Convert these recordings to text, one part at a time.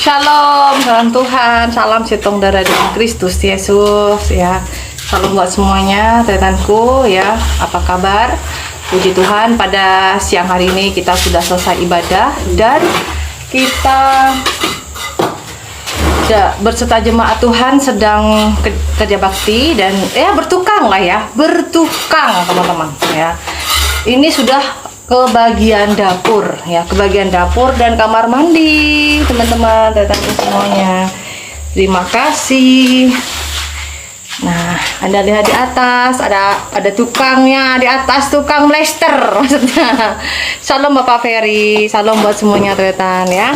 Shalom, salam Tuhan, salam setong darah dengan Kristus Yesus ya. Salam buat semuanya, tetanku ya. Apa kabar? Puji Tuhan, pada siang hari ini kita sudah selesai ibadah dan kita berserta jemaat Tuhan sedang kerja bakti dan ya bertukang lah ya, bertukang teman-teman ya. Ini sudah ke bagian dapur ya, ke bagian dapur dan kamar mandi teman-teman, tetanku semuanya. Terima kasih. Nah, Anda lihat di atas ada tukangnya di atas, tukang blaster maksudnya. Salam Bapak Ferry, salam buat semuanya tetan ya.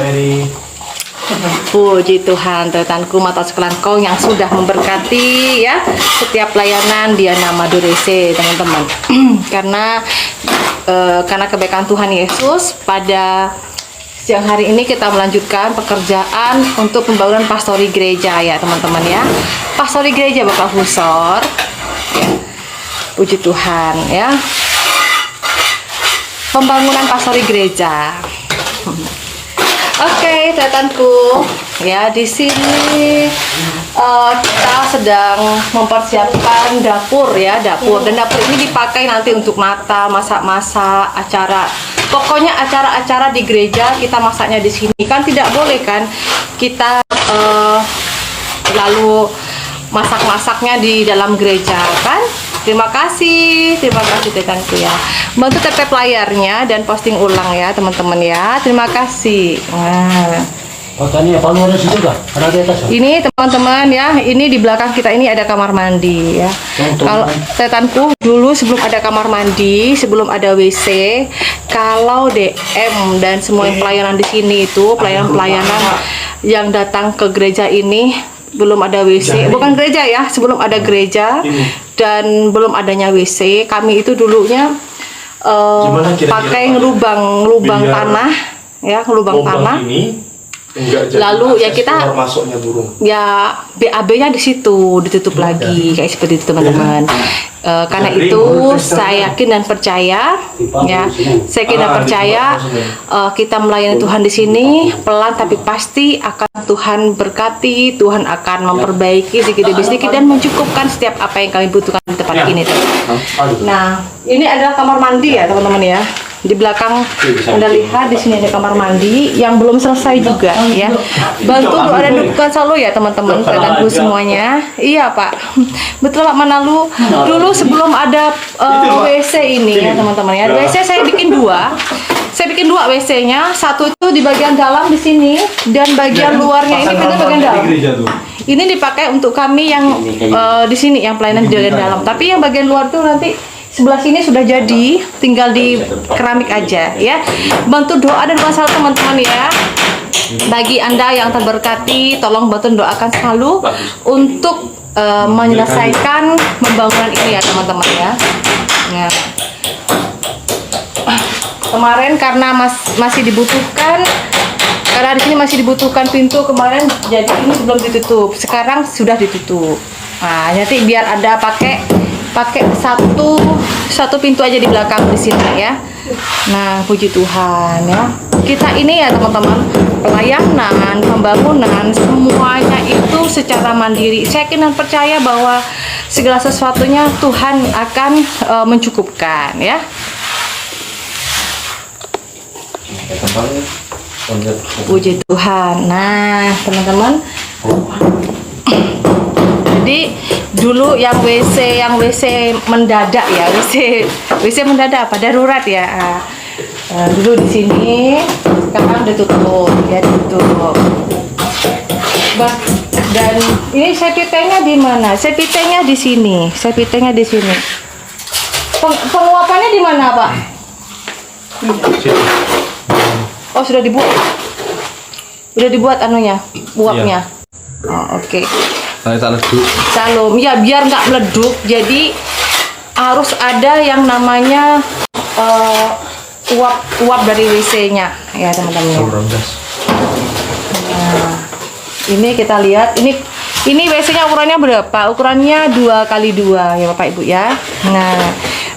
Puji Tuhan, tetanku mata sekalian kau yang sudah memberkati ya setiap pelayanan dia nama Durese teman-teman. Karena kebaikan Tuhan Yesus, pada siang hari ini kita melanjutkan pekerjaan untuk pembangunan pastori gereja ya teman-teman ya. Pastori gereja Bapak Husor ya. Puji Tuhan ya. Pembangunan pastori gereja. Oke, tetanku ya, di sini kita sedang mempersiapkan dapur ya, dapur, dan dapur ini dipakai nanti untuk masak-masak acara. Pokoknya acara-acara di gereja kita masaknya di sini. Kan tidak boleh kan kita lalu masak-masaknya di dalam gereja kan? Terima kasih tetanku ya. Bantu tap layarnya dan posting ulang ya teman-teman ya. Terima kasih. Nah. Ini teman-teman ya, ini di belakang kita ini ada kamar mandi ya. Kalau tetanku dulu sebelum ada kamar mandi, sebelum ada WC, kalau DM dan semua pelayanan di sini itu pelayanan yang datang ke gereja ini belum ada WC, bukan gereja ya, sebelum ada gereja dan belum adanya WC, kami itu dulunya pakai lubang tanah ya, lubang tanah. Lalu ya kita masuknya burung. Ya BAB-nya di situ ditutup lagi kayak seperti itu teman-teman. Karena itu saya yakin dan percaya ya, saya yakin dan percaya kita melayani Tuhan di sini pelan tapi pasti akan Tuhan berkati, Tuhan akan memperbaiki sedikit demi sedikit dan mencukupkan setiap apa yang kami butuhkan di tempat ini. Nah, ini adalah kamar mandi ya teman-teman ya. Di belakang Anda lihat di sini ada kamar mandi yang belum selesai juga ya. Bantu doa dan dukungan selalu ya teman-teman, tetanku semuanya. Iya Pak, betul Pak Manalu. Dulu sebelum ada WC ini ya teman-teman ya. WC saya bikin dua. Saya bikin dua WC-nya. Satu itu di bagian dalam di sini dan bagian luarnya ini kan bagian dalam. Ini dipakai untuk kami yang di sini yang pelayanan di bagian dalam. Tapi yang bagian luar tuh nanti sebelah sini sudah jadi, tinggal di keramik aja ya. Bantu doa dan masalah teman-teman ya. Bagi Anda yang terberkati, tolong bantu doakan selalu untuk menyelesaikan pembangunan ini ya teman-teman ya. Nah, kemarin karena masih dibutuhkan, karena di sini masih dibutuhkan pintu kemarin, jadi ini belum ditutup. Sekarang sudah ditutup. Nah, nanti biar ada pakai satu pintu aja di belakang di sini ya. Nah, puji Tuhan ya. Kita ini ya teman-teman, pelayanan, pembangunan semuanya itu secara mandiri. Saya yakin dan percaya bahwa segala sesuatunya Tuhan akan mencukupkan ya. Puji Tuhan. Nah, teman-teman. Jadi dulu yang WC mendadak ya, WC mendadak apa darurat ya. Dulu di sini, sekarang ditutup ya, ditutup. Dan ini sepitenya di mana? Sepitenya di sini. Sepitenya di sini. Penguapannya di mana Pak? Oh sudah dibuat. Udah dibuat anunya, uapnya. Oh, oke. Tak leduk. Salam ya, biar nggak meleduk jadi harus ada yang namanya uap dari WC-nya ya teman-teman. Nah, ini kita lihat ini WC-nya ukurannya berapa? Ukurannya 2x2 ya Bapak Ibu ya. Nah,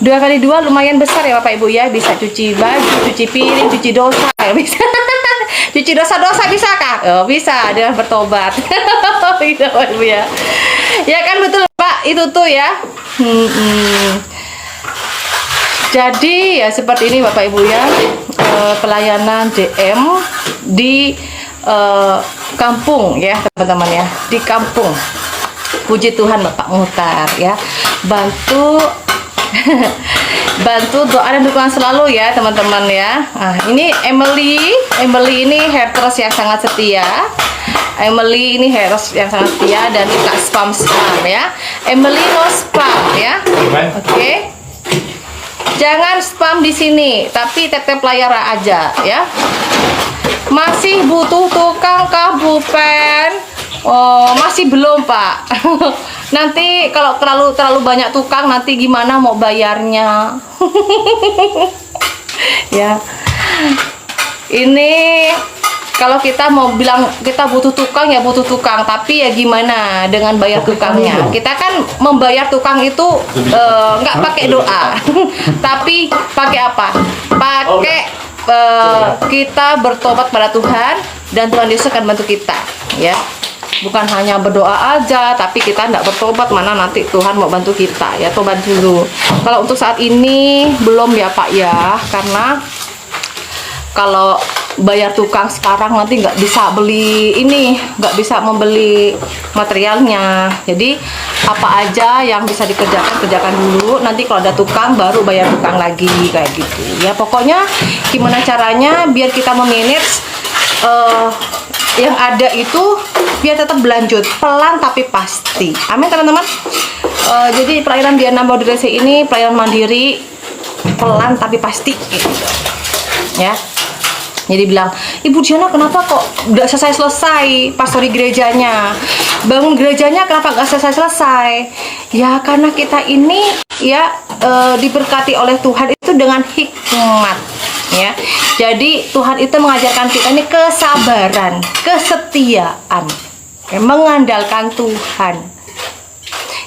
2x2 lumayan besar ya Bapak Ibu ya, bisa cuci baju, cuci piring, cuci dosa ya bisa. Cuci dosa-dosa bisakah? Oh, bisa dengan bertobat. Gitu, Bapak Ibu ya. Ya kan betul Pak, itu tuh ya. Jadi ya seperti ini Bapak Ibu ya, pelayanan DM di kampung ya teman-teman ya, di kampung. Puji Tuhan Bapak Muhtar ya, bantu bantu doa dan dukungan selalu ya teman-teman ya. Nah, ini Emily ini haters yang sangat setia. Emily ini haters yang sangat setia dan suka spam ya. Emily no spam ya. Oke. Jangan spam di sini, tapi tap-tap layar aja ya. Masih butuh tukang kah Bu Pen? Oh, masih belum Pak. Nanti kalau terlalu banyak tukang nanti gimana mau bayarnya? Ya. Ini kalau kita mau bilang kita butuh tukang ya butuh tukang, tapi ya gimana dengan bayar tukangnya? Kita kan membayar tukang itu nggak pakai doa, tapi pakai apa? Pakai kita bertobat pada Tuhan dan Tuhan Yesus akan bantu kita, ya. Bukan hanya berdoa aja, tapi kita tidak bertobat, mana nanti Tuhan mau bantu kita, ya. Tobat dulu. Kalau untuk saat ini belum ya Pak ya, karena kalau bayar tukang sekarang nanti nggak bisa beli ini, nggak bisa membeli materialnya. Jadi apa aja yang bisa kerjakan dulu, nanti kalau ada tukang baru bayar tukang lagi kayak gitu ya. Pokoknya gimana caranya biar kita memanage yang ada itu biar tetap berlanjut, pelan tapi pasti. Amin teman-teman. Jadi pelayanan Diana Moderasi ini pelayanan mandiri, pelan tapi pasti gitu ya. Jadi bilang, Ibu Diana kenapa kok udah selesai pastori gerejanya, bangun gerejanya kenapa nggak selesai? Ya karena kita ini ya diberkati oleh Tuhan itu dengan hikmat ya. Jadi Tuhan itu mengajarkan kita ini kesabaran, kesetiaan, ya, mengandalkan Tuhan.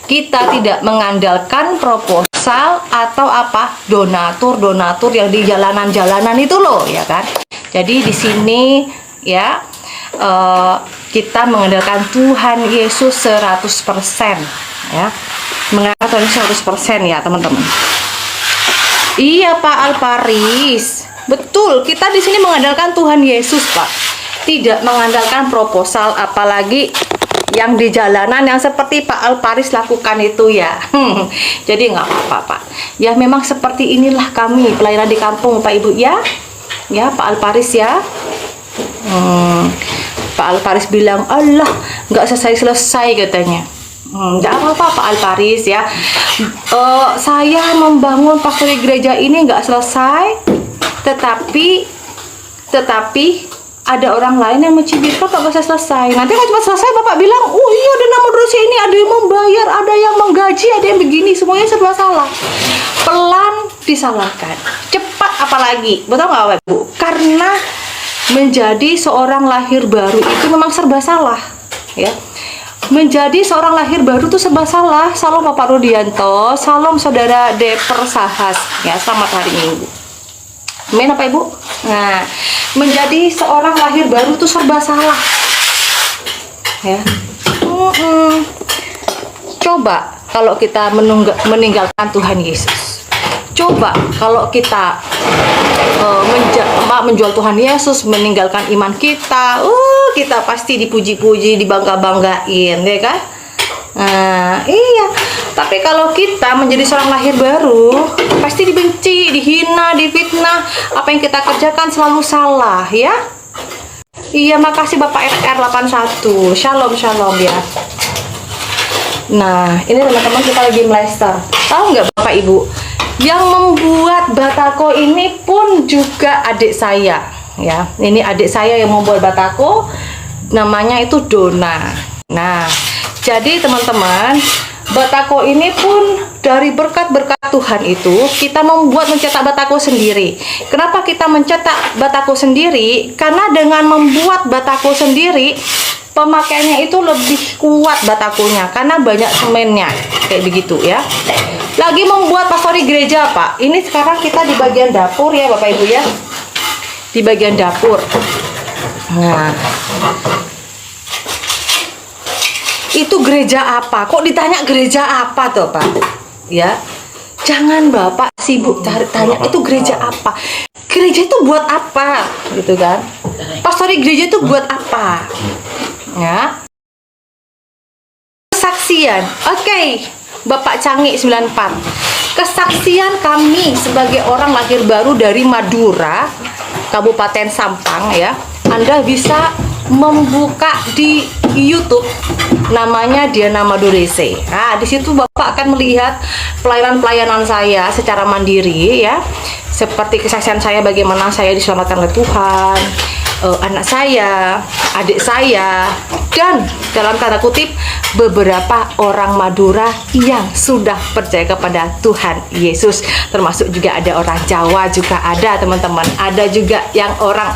Kita tidak mengandalkan proposal atau apa donatur yang di jalanan-jalanan itu loh ya kan. Jadi di sini ya kita mengandalkan Tuhan Yesus 100% ya. Mengandalkan 100% ya teman-teman. Iya Pak Alparis, betul, kita di sini mengandalkan Tuhan Yesus Pak. Tidak mengandalkan proposal, apalagi yang di jalanan yang seperti Pak Alparis lakukan itu ya. Jadi nggak apa-apa Pak. Ya memang seperti inilah kami pelayanan di kampung Pak Ibu ya. Ya Pak Alparis ya. Pak Alparis bilang Allah nggak selesai katanya. Nggak apa-apa Pak Alparis ya. Saya membangun pastori gereja ini nggak selesai, tetapi ada orang lain yang mencibir Bapak nggak selesai. Nanti kalau cuma selesai Bapak bilang, oh iya Diana Moderasi ini ada yang membayar, ada yang menggaji, ada yang begini, semuanya serba salah. Pelan disalahkan, cepat apalagi, betul nggak Bapak Ibu? Karena menjadi seorang lahir baru itu memang serba salah, ya. Menjadi seorang lahir baru itu serba salah. Salam Bapak Rudianto, salam Saudara Deper Sahas, ya selamat hari Minggu. Amin apa Ibu? Nah, menjadi seorang lahir baru itu serba salah, ya. Coba kalau kita meninggalkan Tuhan Yesus. Coba kalau kita menjual Tuhan Yesus, meninggalkan iman kita, kita pasti dipuji-puji, dibangga-banggain, ya kan? Nah, iya. Tapi kalau kita menjadi seorang lahir baru, pasti dibenci, dihina, difitnah. Apa yang kita kerjakan selalu salah, ya? Iya, makasih Bapak RR81. Shalom, shalom ya. Nah, ini teman-teman kita lagi melester. Tahu nggak Bapak Ibu? Yang membuat batako ini pun juga adik saya, ya. Ini adik saya yang membuat batako. Namanya itu Dona. Nah, jadi teman-teman, batako ini pun dari berkat-berkat Tuhan itu kita mencetak batako sendiri. Kenapa kita mencetak batako sendiri? Karena dengan membuat batako sendiri, pemakaiannya itu lebih kuat batakonya karena banyak semennya kayak begitu ya. Lagi membuat pastori gereja Pak. Ini sekarang kita di bagian dapur ya Bapak Ibu ya. Di bagian dapur. Nah, itu gereja apa? Kok ditanya gereja apa tuh Pak? Ya, jangan Bapak sibuk tanya itu gereja apa. Gereja itu buat apa? Gitu kan? Pastori gereja itu buat apa? Ya. Kesaksian. Oke. Bapak Canggih 94. Kesaksian kami sebagai orang lahir baru dari Madura, Kabupaten Sampang ya. Anda bisa membuka di YouTube namanya Diana Madurese. Nah, di situ Bapak akan melihat pelayanan-pelayanan saya secara mandiri ya. Seperti kesaksian saya bagaimana saya diselamatkan oleh Tuhan, anak saya, adik saya, dan dalam tanda kutip beberapa orang Madura yang sudah percaya kepada Tuhan Yesus, termasuk juga ada orang Jawa juga ada teman-teman, ada juga yang orang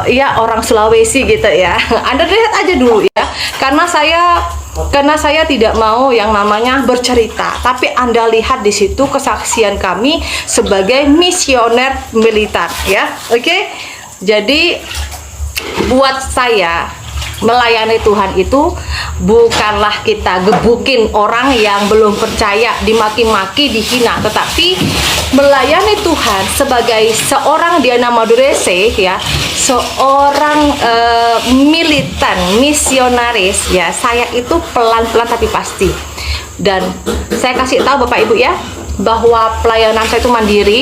ya orang Sulawesi gitu ya. Anda lihat aja dulu ya, karena saya tidak mau yang namanya bercerita, tapi Anda lihat di situ kesaksian kami sebagai misioner militer ya. Oke. Jadi buat saya melayani Tuhan itu bukanlah kita gebukin orang yang belum percaya, dimaki-maki, dihina, tetapi melayani Tuhan sebagai seorang Diana Madurese ya, seorang militan, misionaris ya. Saya itu pelan-pelan tapi pasti. Dan saya kasih tahu Bapak Ibu ya, bahwa pelayanan saya itu mandiri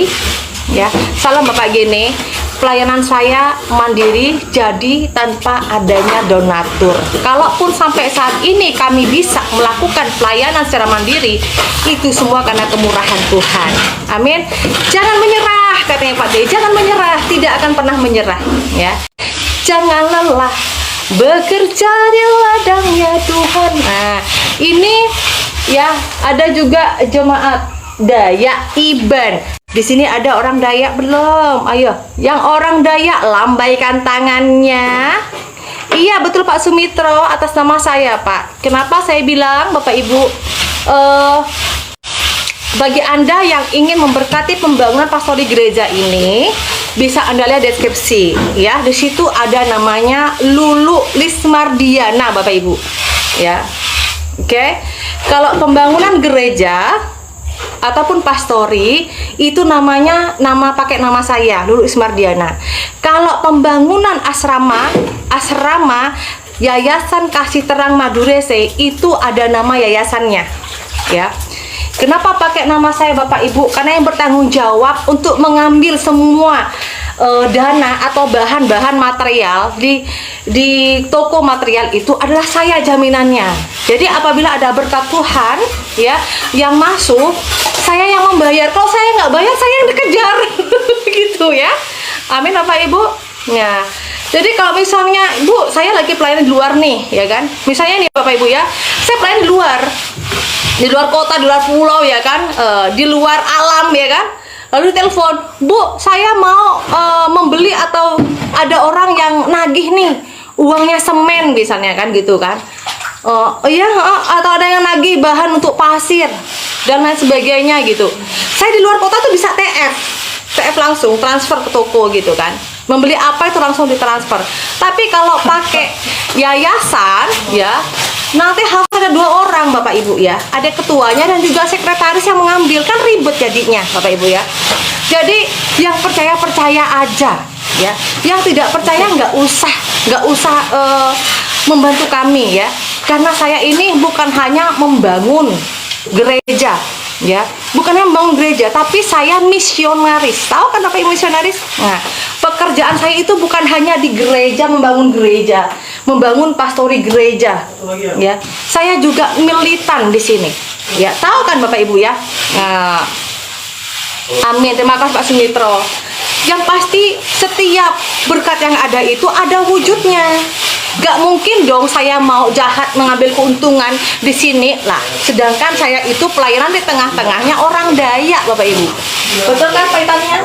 ya. Salam Bapak gini, pelayanan saya mandiri, jadi tanpa adanya donatur. Kalaupun sampai saat ini kami bisa melakukan pelayanan secara mandiri, itu semua karena kemurahan Tuhan. Amin. Jangan menyerah, katanya Pak D. Jangan menyerah, tidak akan pernah menyerah. Ya, jangan lelah bekerja di ladangnya Tuhan. Nah, ini ya ada juga jemaat Dayak Iban. Di sini ada orang Dayak belum? Ayo, yang orang Dayak lambaikan tangannya. Iya, betul Pak Sumitro, atas nama saya Pak. Kenapa saya bilang Bapak Ibu, bagi Anda yang ingin memberkati pembangunan pastori gereja ini, bisa Anda lihat deskripsi ya. Di situ ada namanya Lulu Lismardiana Bapak Ibu. Ya. Oke. Kalau pembangunan gereja ataupun pastori itu namanya pakai nama saya Lulu Ismardiana. Kalau pembangunan asrama Yayasan Kasih Terang Madurese itu ada nama yayasannya ya. Kenapa pakai nama saya Bapak Ibu? Karena yang bertanggung jawab untuk mengambil semua dana atau bahan-bahan material di toko material itu adalah saya jaminannya. Jadi apabila ada berkat Tuhan ya yang masuk, saya yang membayar. Kalau saya nggak bayar, saya yang dikejar. Gitu ya. Amin Bapak Ibu. Ya. Jadi kalau misalnya Bu, saya lagi pelayanan di luar nih, ya kan? Misalnya nih Bapak Ibu ya, saya pelayanan di luar kota, di luar pulau ya kan, di luar alam ya kan. Lalu telepon, Bu, saya mau membeli atau ada orang yang nagih nih, uangnya semen misalnya kan gitu kan. Iya, atau ada yang nagih bahan untuk pasir dan lain sebagainya gitu. Saya di luar kota tuh bisa TF langsung transfer ke toko gitu kan. Membeli apa itu langsung ditransfer. Tapi kalau pakai yayasan ya, nanti harus ada 2 orang Bapak Ibu ya. Ada ketuanya dan juga sekretaris yang mengambil, kan ribet jadinya Bapak Ibu ya. Jadi yang percaya aja ya. Yang tidak percaya nggak usah membantu kami ya. Karena saya ini bukan hanya membangun gereja ya, bukan hanya membangun gereja, tapi saya misionaris. Tahu kan Bapak Ibu misionaris? Nah, pekerjaan saya itu bukan hanya di gereja, membangun pastori gereja ya. Saya juga militan di sini ya. Tahu kan Bapak Ibu ya? Nah, amin. Terima kasih Pak Sumitro. Yang pasti setiap berkat yang ada itu ada wujudnya. Gak mungkin dong saya mau jahat mengambil keuntungan di sini lah. Sedangkan saya itu pelayanan di tengah-tengahnya orang Dayak Bapak Ibu. Betul kan kaitannya?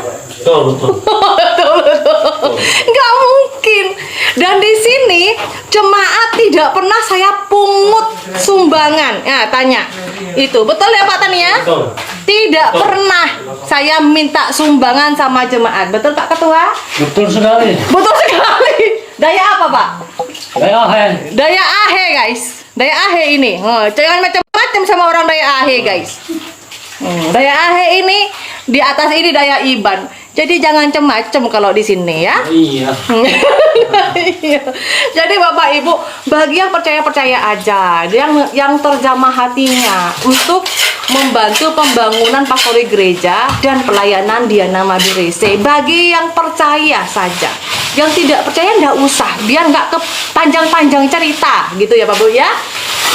Betul. Gak mungkin. Dan di sini jemaat tidak pernah saya pungut sumbangan. Nah, tanya. Itu betul ya Pak Tania? Betul. Tidak pernah saya minta sumbangan sama jemaat. Betul Pak Ketua? Betul sekali. Betul sekali. Daya apa, Pak? Daya Ahe, guys. Daya Ahe ini. Jangan macam-macam sama orang Daya Ahe, guys. Daya Ahe ini di atas ini Daya Iban. Jadi jangan macam-macam kalau di sini ya. Iya. Iya. Jadi Bapak Ibu, bagi yang percaya-percaya aja, yang terjamah hatinya untuk membantu pembangunan pastori gereja dan pelayanan Diana Madurese. Bagi yang percaya saja, yang tidak percaya nggak usah, biar nggak kepanjang-panjang cerita, gitu ya Pak Bu ya.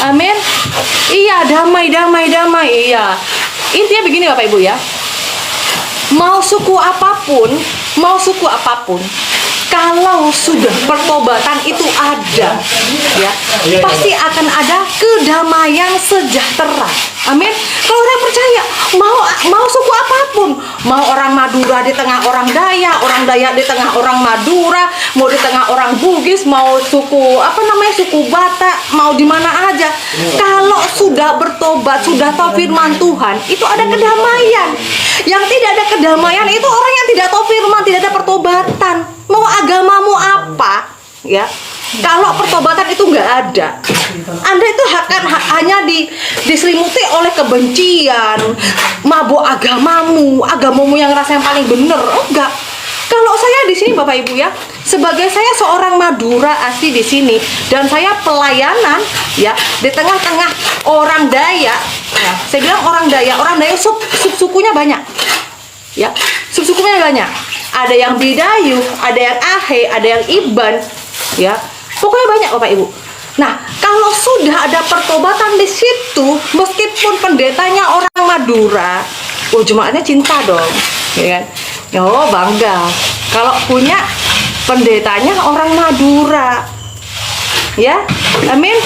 Amin. Iya, damai. Iya. Intinya begini Bapak Ibu ya. Mau suku apapun, kalau sudah pertobatan itu ada, ya, pasti akan ada kedamaian sejahtera. Amin. Kalau orang percaya, mau suku apapun, mau orang Madura di tengah orang Dayak di tengah orang Madura, mau di tengah orang Bugis, mau suku suku Batak, mau di mana aja. Kalau sudah bertobat, sudah tahu firman Tuhan, itu ada kedamaian. Yang tidak ada kedamaian itu orang yang tidak tahu firman, tidak ada pertobatan. Mau agamamu apa, ya? Kalau pertobatan itu nggak ada, Anda itu akan hanya diselimuti oleh kebencian, mabuk agamamu yang rasa yang paling benar. Enggak. Kalau saya di sini Bapak Ibu ya, sebagai saya seorang Madura asli di sini dan saya pelayanan ya di tengah-tengah orang Dayak. Ya, saya bilang orang Dayak sub-sukunya banyak. Ya, sub-sukunya banyak. Ada yang Bidayu, ada yang Ahe, ada yang Iban, ya. Pokoknya banyak Bapak Ibu. Nah, kalau sudah ada pertobatan di situ, meskipun pendetanya orang Madura, jemaatnya cinta dong, ya kan? Oh, bangga kalau punya pendetanya orang Madura, ya. Amin.